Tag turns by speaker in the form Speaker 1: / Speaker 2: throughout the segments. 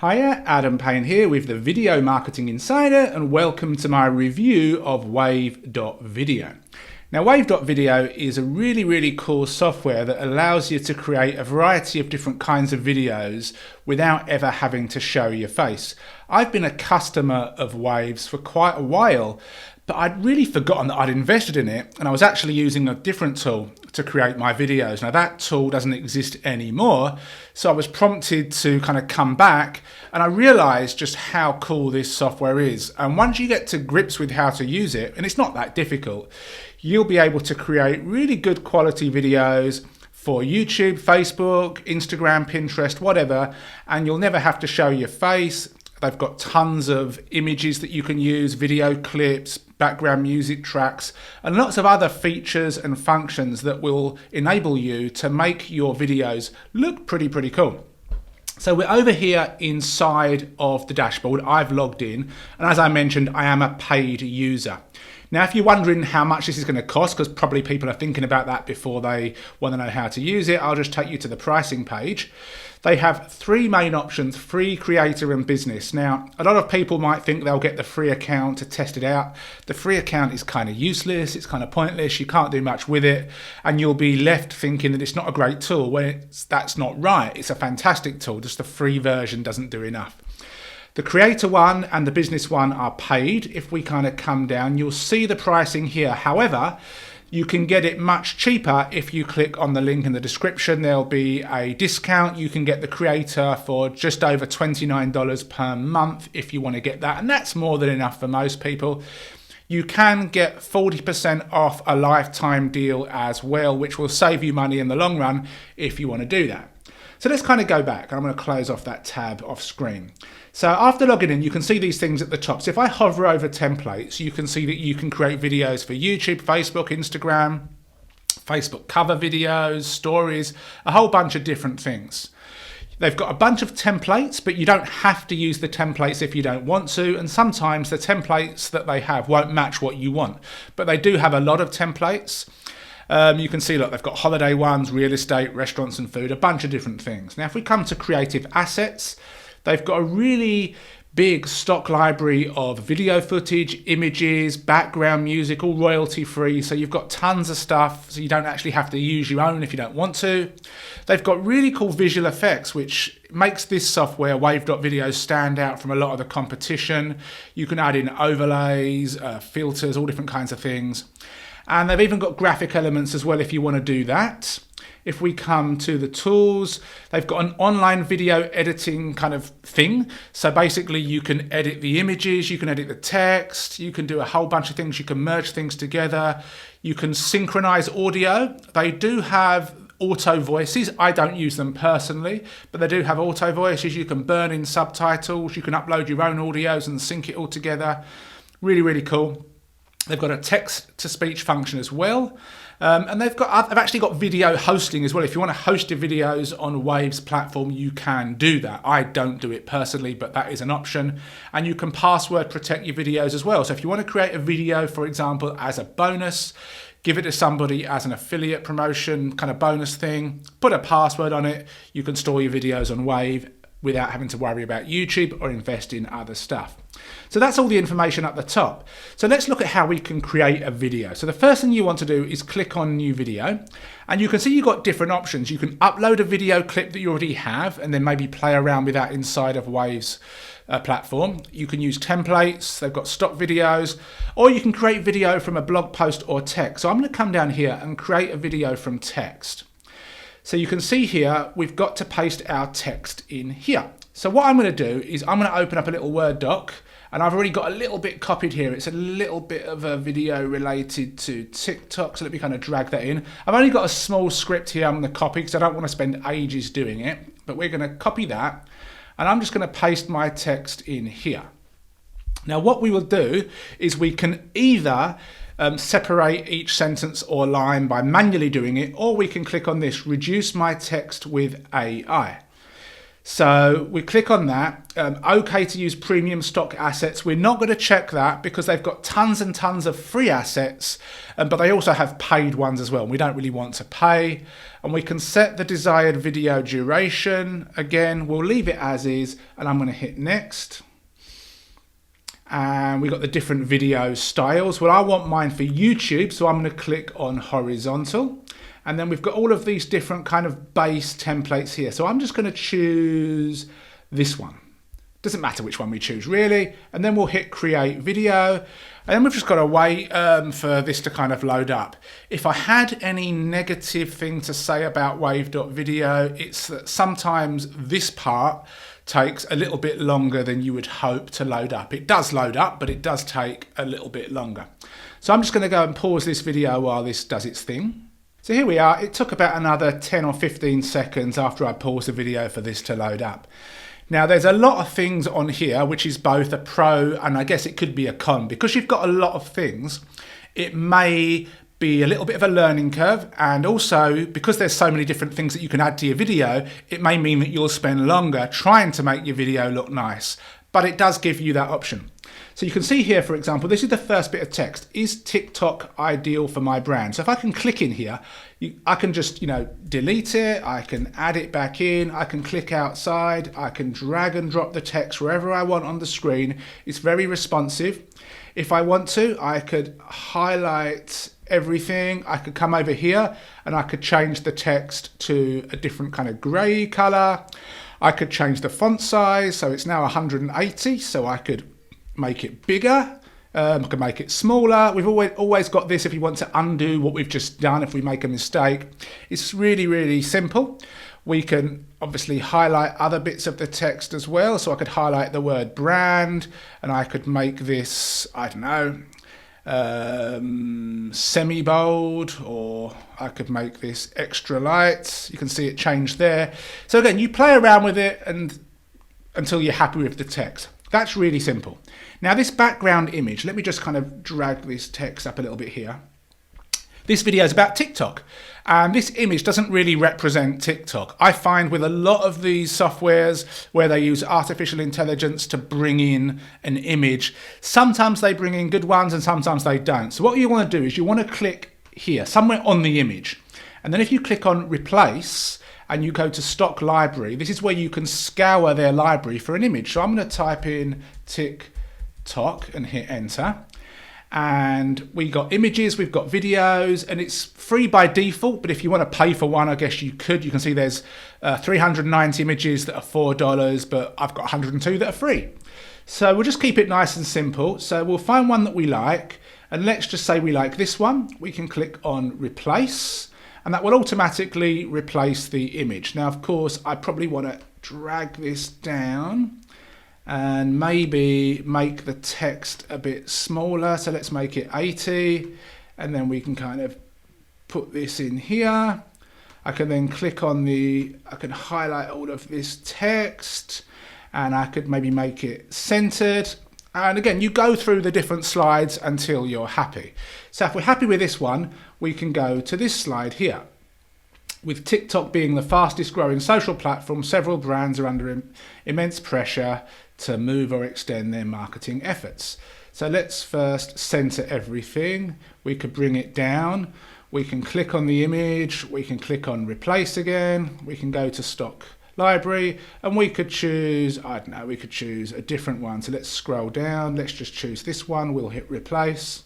Speaker 1: Hiya, Payne here with the Video Marketing Insider, and welcome to my review of Wave.Video. Now, Wave.Video is a really cool software that allows you to create a variety of different kinds of videos without ever having to show your face. I've been a customer of Waves for quite a while, but I'd really forgotten that I'd invested in it, and I was actually using a different tool to create my videos. Now that tool doesn't exist anymore, so I was prompted to kind of come back, and I realized just how cool this software is. And once you get to grips with how to use it, and it's not that difficult, you'll be able to create really good quality videos for YouTube, Facebook, Instagram, Pinterest, whatever, and you'll never have to show your face. They've got tons of images that you can use, video clips, background music tracks, and lots of other features and functions that will enable you to make your videos look pretty cool. So we're over here inside of the dashboard. I've logged in, and as I mentioned, I am a paid user. Now, if you're wondering how much this is going to cost, because probably people are thinking about that before they want to know how to use it, I'll just take you to the pricing page. They have three main options: free, creator, and business. Now, a lot of people might think they'll get the free account to test it out. The free account is kind of useless, it's kind of pointless, you can't do much with it, and you'll be left thinking that it's not a great tool when that's not right. It's a fantastic tool, just the free version doesn't do enough. The creator one and the business one are paid. If we kind of come down, you'll see the pricing here. However, you can get it much cheaper if you click on the link in the description. There'll be a discount. You can get the creator for just over $29 per month if you want to get that, and that's more than enough for most people. You can get 40% off a lifetime deal as well, which will save you money in the long run if you want to do that. So let's kind of go back. I'm going to close off that tab off screen. So after logging in, you can see these things at the top. So if I hover over templates, you can see that you can create videos for YouTube, Facebook, Instagram, Facebook cover videos, stories, a whole bunch of different things. They've got a bunch of templates, but you don't have to use the templates if you don't want to. And sometimes the templates that they have won't match what you want, but they do have a lot of templates. You can see, look, they've got holiday ones, real estate, restaurants and food, a bunch of different things. Now, if we come to creative assets, they've got a really big stock library of video footage, images, background music, all royalty free. So you've got tons of stuff, so you don't actually have to use your own if you don't want to. They've got really cool visual effects, which makes this software, Wave.Video, stand out from a lot of the competition. You can add in overlays, filters, all different kinds of things. And they've even got graphic elements as well if you want to do that. If we come to the tools, they've got an online video editing kind of thing. So basically you can edit the images, you can edit the text, you can do a whole bunch of things, you can merge things together, you can synchronize audio. They do have auto voices. I don't use them personally, but they do have auto voices. You can burn in subtitles, you can upload your own audios and sync it all together. Really cool. They've got a text-to-speech function as well. And they've actually got video hosting as well. If you want to host your videos on Wave's platform, you can do that. I don't do it personally, but that is an option. And you can password protect your videos as well. So if you want to create a video, for example, as a bonus, give it to somebody as an affiliate promotion kind of bonus thing, put a password on it, you can store your videos on Wave without having to worry about YouTube or invest in other stuff. So that's all the information at the top. So let's look at how we can create a video. So the first thing you want to do is click on new video, and you can see you've got different options. You can upload a video clip that you already have and then maybe play around with that inside of Wave's platform. You can use templates, they've got stock videos, or you can create video from a blog post or text. So I'm going to come down here and create a video from text. So you can see here, we've got to paste our text in here. So what I'm going to do is I'm going to open up a little Word doc, and I've already got a little bit copied here. It's a little bit of a video related to TikTok, so let me kind of drag that in. I've only got a small script here I'm going to copy because I don't want to spend ages doing it, but we're going to copy that, and I'm just going to paste my text in here. Now what we will do is we can either separate each sentence or line by manually doing it, or we can click on this, reduce my text with AI. So we click on that, okay to use premium stock assets. We're not going to check that because they've got tons and tons of free assets, but they also have paid ones as well. We don't really want to pay. And we can set the desired video duration. Again, we'll leave it as is, and I'm going to hit next. And we've got the different video styles. Well, I want mine for YouTube, so I'm going to click on horizontal. And then we've got all of these different kind of base templates here. So I'm just going to choose this one. Doesn't matter which one we choose really. And then we'll hit create video. And then we've just got to wait for this to kind of load up. If I had any negative thing to say about Wave.Video, it's that sometimes this part takes a little bit longer than you would hope to load up. It does load up, but it does take a little bit longer. So I'm just going to go and pause this video while this does its thing. So here we are. It took about another 10 or 15 seconds after I paused the video for this to load up. Now there's a lot of things on here which is both a pro and I guess it could be a con. Because you've got a lot of things, it may be a little bit of a learning curve, and also because there's so many different things that you can add to your video, it may mean that you'll spend longer trying to make your video look nice, but it does give you that option. So you can see here, for example, this is the first bit of text. Is TikTok ideal for my brand? So if I can click in here, I can just, delete it. I can add it back in. I can click outside. I can drag and drop the text wherever I want on the screen. It's very responsive. If I want to, I could highlight everything. I could come over here and I could change the text to a different kind of grey colour. I could change the font size. So it's now 180. So I could make it bigger, I can make it smaller. We've always got this if you want to undo what we've just done if we make a mistake. It's really, really simple. We can obviously highlight other bits of the text as well. So I could highlight the word brand and I could make this, I don't know, semi-bold, or I could make this extra light. You can see it changed there. So again, you play around with it until you're happy with the text. That's really simple. Now this background image, let me just kind of drag this text up a little bit here. This video is about TikTok, and this image doesn't really represent TikTok. I find with a lot of these softwares where they use artificial intelligence to bring in an image, sometimes they bring in good ones and sometimes they don't. So what you want to do is you want to click here, somewhere on the image. And then if you click on replace, and you go to stock library, this is where you can scour their library for an image. So I'm going to type in TikTok and hit enter. And we got images, we've got videos, and it's free by default. But if you want to pay for one, I guess you could. You can see there's 390 images that are $4, but I've got 102 that are free. So we'll just keep it nice and simple. So we'll find one that we like. And let's just say we like this one. We can click on replace. And that will automatically replace the image. Now, of course, I probably want to drag this down and maybe make the text a bit smaller. So let's make it 80. And then we can kind of put this in here. I can then click on I can highlight all of this text and I could maybe make it centered. And again, you go through the different slides until you're happy. So if we're happy with this one, we can go to this slide here. With TikTok being the fastest growing social platform, several brands are under immense pressure to move or extend their marketing efforts. So let's first center everything. We could bring it down. We can click on the image. We can click on replace again. We can go to stock library and we could choose, I don't know, we could choose a different one. So let's scroll down. Let's just choose this one. We'll hit replace.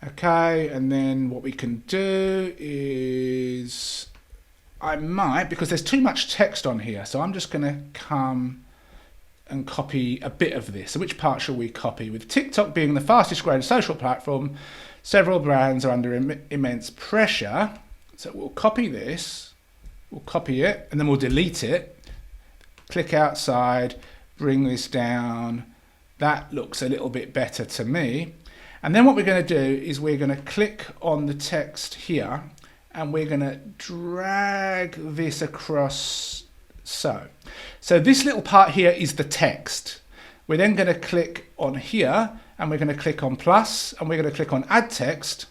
Speaker 1: Okay, and then what we can do is, I might, because there's too much text on here, so I'm just going to come and copy a bit of this. So which part shall we copy? With TikTok being the fastest growing social platform, several brands are under immense pressure. So we'll copy this, we'll copy it, and then we'll delete it. Click outside, bring this down. That looks a little bit better to me. And then what we're going to do is we're going to click on the text here and we're going to drag this across so. So this little part here is the text. We're then going to click on here and we're going to click on plus and we're going to click on add text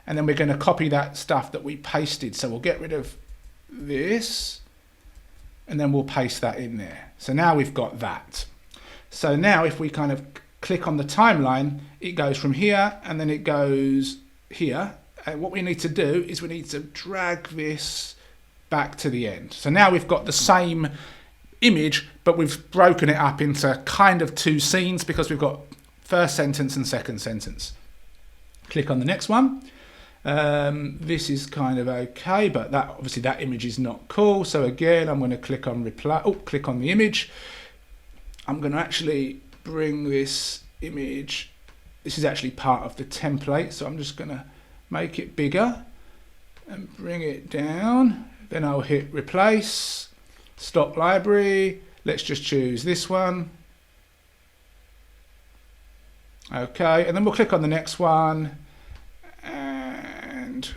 Speaker 1: and then we're going to copy that stuff that we pasted. So we'll get rid of this and then we'll paste that in there. So now we've got that. So now if we kind of click on the timeline, it goes from here and then it goes here. And what we need to do is we need to drag this back to the end. So now we've got the same image, but we've broken it up into kind of two scenes because we've got first sentence and second sentence. Click on the next one. This is kind of okay, but that obviously that image is not cool. So again, I'm going to click on reply. Oh, click on the image. I'm going to actually bring this image. This is actually part of the template, so I'm just going to make it bigger and bring it down. Then I'll hit replace, stop library. Let's just choose this one. Okay, and then we'll click on the next one and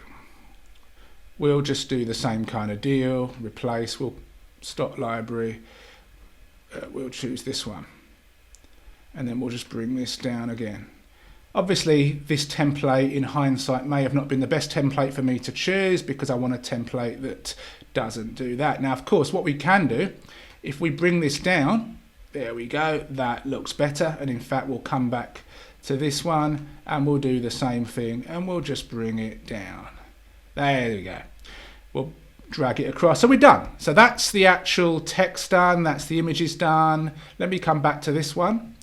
Speaker 1: we'll just do the same kind of deal. Replace, we'll stop library. We'll choose this one. And then we'll just bring this down again. Obviously, this template in hindsight may have not been the best template for me to choose because I want a template that doesn't do that. Now, of course, what we can do, if we bring this down, there we go, that looks better. And in fact, we'll come back to this one and we'll do the same thing and we'll just bring it down. There we go. We'll drag it across. So we're done. So that's the actual text done. That's the images done. Let me come back to this one.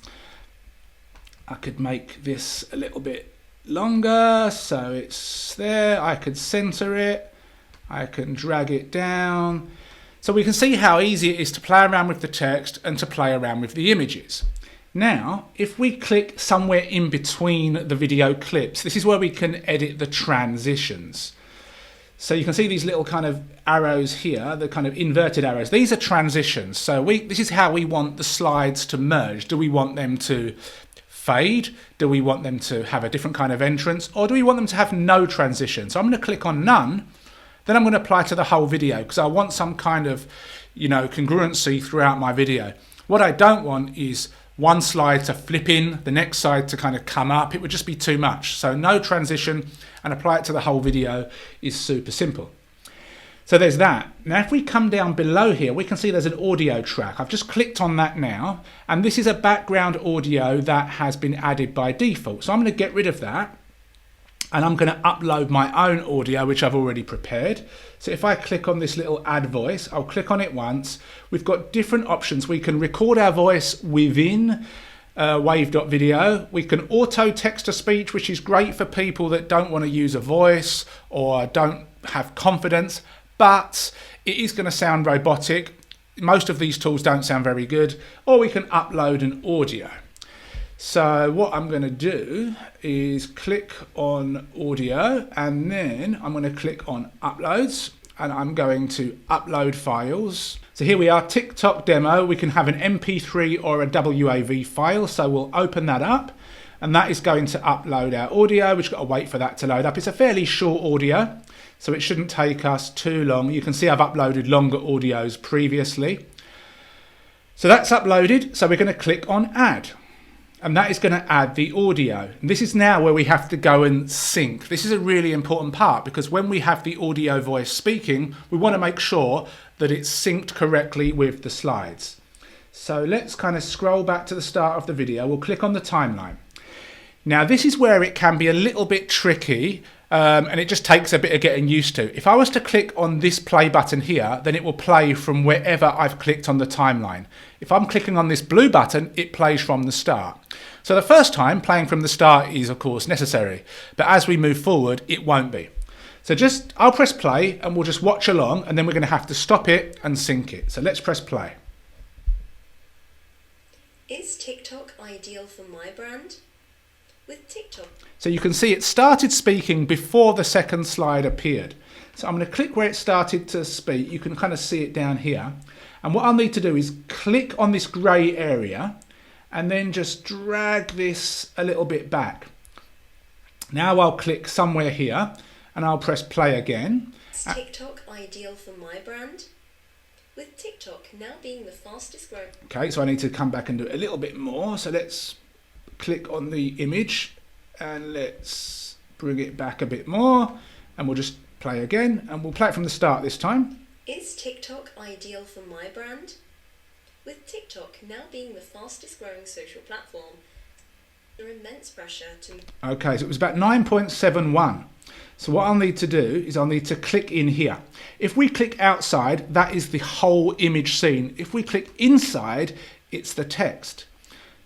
Speaker 1: I could make this a little bit longer so it's there. I could center it. I can drag it down. So we can see how easy it is to play around with the text and to play around with the images. Now, if we click somewhere in between the video clips, this is where we can edit the transitions. So you can see these little kind of arrows here, the kind of inverted arrows. These are transitions. So this is how we want the slides to merge. Do we want them to fade? Do we want them to have a different kind of entrance? Or do we want them to have no transition? So I'm going to click on none. Then I'm going to apply to the whole video because I want some kind of, congruency throughout my video. What I don't want is one slide to flip in, the next slide to kind of come up. It would just be too much. So no transition and apply it to the whole video is super simple. So there's that. Now if we come down below here, we can see there's an audio track. I've just clicked on that now, and this is a background audio that has been added by default. So I'm going to get rid of that. And I'm going to upload my own audio, which I've already prepared. So if I click on this little add voice, I'll click on it once. We've got different options. We can record our voice within Wave.Video. We can auto text to speech, which is great for people that don't want to use a voice or don't have confidence, but it is going to sound robotic. Most of these tools don't sound very good. Or we can upload an audio. So what I'm going to do is click on audio and then I'm going to click on uploads and I'm going to upload files. So here we are, TikTok demo. We can have an MP3 or a WAV file. So we'll open that up and that is going to upload our audio. We've got to wait for that to load up. It's a fairly short audio, so it shouldn't take us too long. You can see I've uploaded longer audios previously. So that's uploaded. So we're going to click on add. And that is going to add the audio. And this is now where we have to go and sync. This is a really important part because when we have the audio voice speaking, we want to make sure that it's synced correctly with the slides. So let's kind of scroll back to the start of the video. We'll click on the timeline. Now this is where it can be a little bit tricky and it just takes a bit of getting used to. If I was to click on this play button here, then it will play from wherever I've clicked on the timeline. If I'm clicking on this blue button, it plays from the start. So the first time, playing from the start is of course necessary, but as we move forward, it won't be. So I'll press play and we'll just watch along and then we're going to have to stop it and sync it. So let's press play.
Speaker 2: Is TikTok ideal for my brand? With TikTok.
Speaker 1: So you can see it started speaking before the second slide appeared. So I'm going to click where it started to speak. You can kind of see it down here. And what I'll need to do is click on this grey area and then just drag this a little bit back. Now I'll click somewhere here and I'll press play again.
Speaker 2: Is TikTok ideal for my brand? With TikTok now being the fastest growing.
Speaker 1: Okay, so I need to come back and do it a little bit more. So let's click on the image and let's bring it back a bit more and we'll just play again and we'll play it from the start this time.
Speaker 2: Is TikTok ideal for my brand? With TikTok now being the fastest growing social platform, under immense pressure to...
Speaker 1: Okay, so it was about 9.71. So what I'll need to do is I'll need to click in here. If we click outside, that is the whole image scene. If we click inside, it's the text.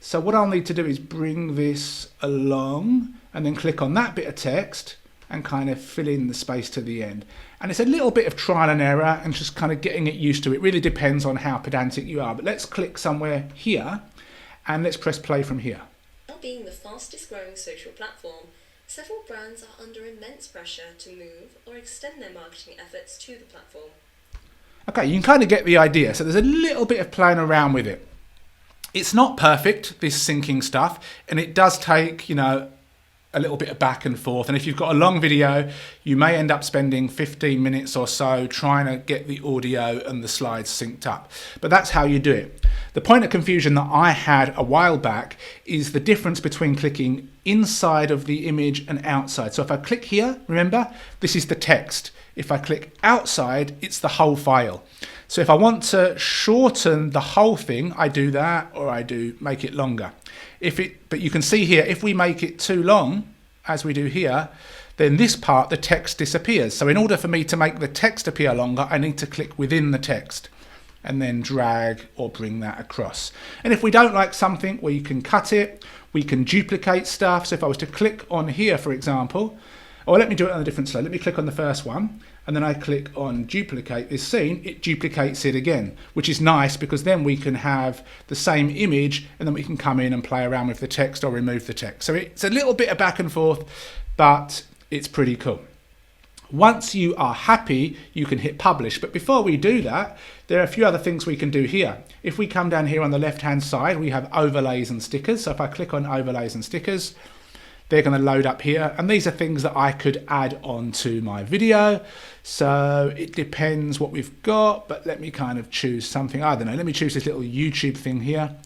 Speaker 1: So what I'll need to do is bring this along and then click on that bit of text and kind of fill in the space to the end. And it's a little bit of trial and error and just kind of getting it used to it. It really depends on how pedantic you are. But let's click somewhere here and let's press play from here.
Speaker 2: Now being the fastest growing social platform, several brands are under immense pressure to move or extend their marketing efforts to the platform.
Speaker 1: Okay, you can kind of get the idea. So there's a little bit of playing around with it. It's not perfect, this syncing stuff, and it does take, you know, a little bit of back and forth. And if you've got a long video, you may end up spending 15 minutes or so trying to get the audio and the slides synced up. But that's how you do it. The point of confusion that I had a while back is the difference between clicking inside of the image and outside. So if I click here, remember, this is the text. If I click outside, it's the whole file. So if I want to shorten the whole thing, I do that, or I do make it longer. But you can see here, if we make it too long, as we do here, then this part, the text disappears. So in order for me to make the text appear longer, I need to click within the text and then drag or bring that across. And if we don't like something, we can cut it, we can duplicate stuff. So if I was to click on here, for example, or let me do it on a different slide. Let me click on the first one, and then I click on duplicate this scene. It duplicates it again, which is nice because then we can have the same image and then we can come in and play around with the text or remove the text. So it's a little bit of back and forth, but it's pretty cool. Once you are happy, you can hit publish. But before we do that, there are a few other things we can do here. If we come down here on the left-hand side, we have overlays and stickers. So if I click on overlays and stickers, they're going to load up here, and these are things that I could add on to my video. So it depends what we've got, but let me kind of choose something. I don't know, let me choose this little YouTube thing here.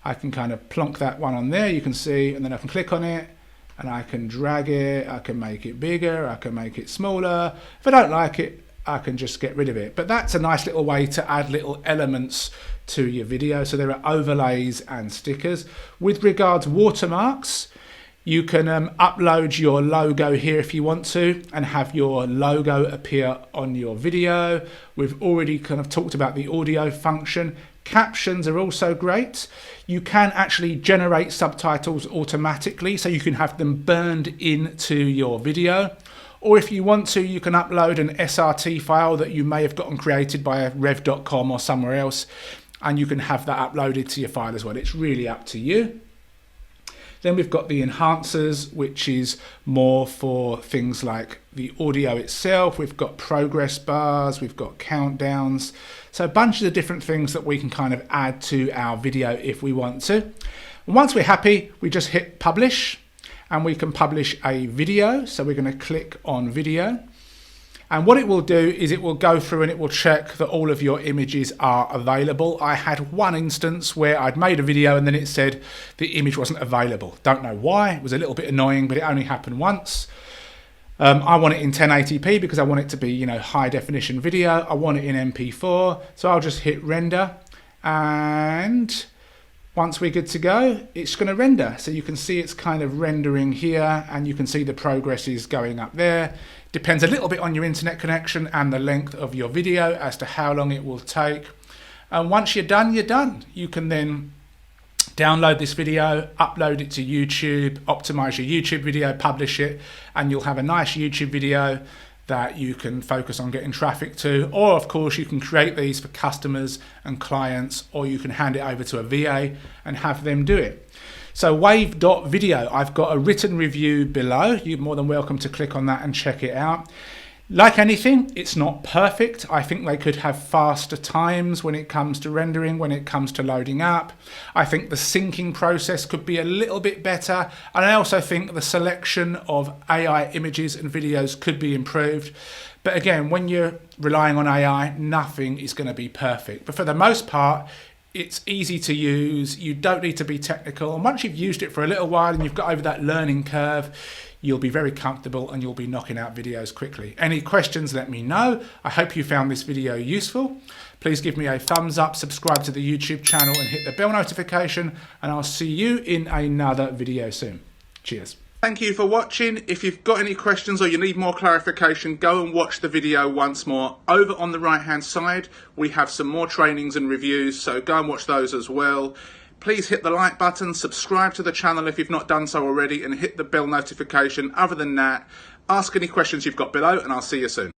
Speaker 1: I can kind of plonk that one on there, you can see, and then I can click on it and I can drag it, I can make it bigger, I can make it smaller. If I don't like it, I can just get rid of it. But that's a nice little way to add little elements to your video. So there are overlays and stickers. With regards watermarks, you can upload your logo here if you want to and have your logo appear on your video. We've already kind of talked about the audio function. Captions are also great. You can actually generate subtitles automatically, so you can have them burned into your video. Or if you want to, you can upload an SRT file that you may have gotten created by Rev.com or somewhere else, and you can have that uploaded to your file as well. It's really up to you. Then we've got the enhancers, which is more for things like the audio itself. We've got progress bars, we've got countdowns. So a bunch of the different things that we can kind of add to our video if we want to. And once we're happy, we just hit publish and we can publish a video. So we're going to click on video. And what it will do is it will go through and it will check that all of your images are available. I had one instance where I'd made a video and then it said the image wasn't available. Don't know why. It was a little bit annoying, but it only happened once. I want it in 1080p because I want it to be, you know, high definition video. I want it in MP4. So I'll just hit render, and once we're good to go, it's going to render. So you can see it's kind of rendering here, and you can see the progress is going up there. Depends a little bit on your internet connection and the length of your video as to how long it will take. And once you're done, you're done. You can then download this video, upload it to YouTube, optimize your YouTube video, publish it, and you'll have a nice YouTube video that you can focus on getting traffic to. Or of course you can create these for customers and clients, or you can hand it over to a VA and have them do it. So Wave.Video, I've got a written review below. You're more than welcome to click on that and check it out. Like anything, it's not perfect. I think they could have faster times when it comes to rendering, when it comes to loading up. I think the syncing process could be a little bit better. And I also think the selection of AI images and videos could be improved. But again, when you're relying on AI, nothing is going to be perfect. But for the most part, It's easy to use. You don't need to be technical. And once you've used it for a little while and you've got over that learning curve, you'll be very comfortable and you'll be knocking out videos quickly. Any questions, let me know. I hope you found this video useful. Please give me a thumbs up, subscribe to the YouTube channel and hit the bell notification, and I'll see you in another video soon. Cheers. Thank you for watching. If you've got any questions or you need more clarification, go and watch the video once more. Over on the right hand side, we have some more trainings and reviews, so go and watch those as well. Please hit the like button, subscribe to the channel if you've not done so already, and hit the bell notification. Other than that, ask any questions you've got below, and I'll see you soon.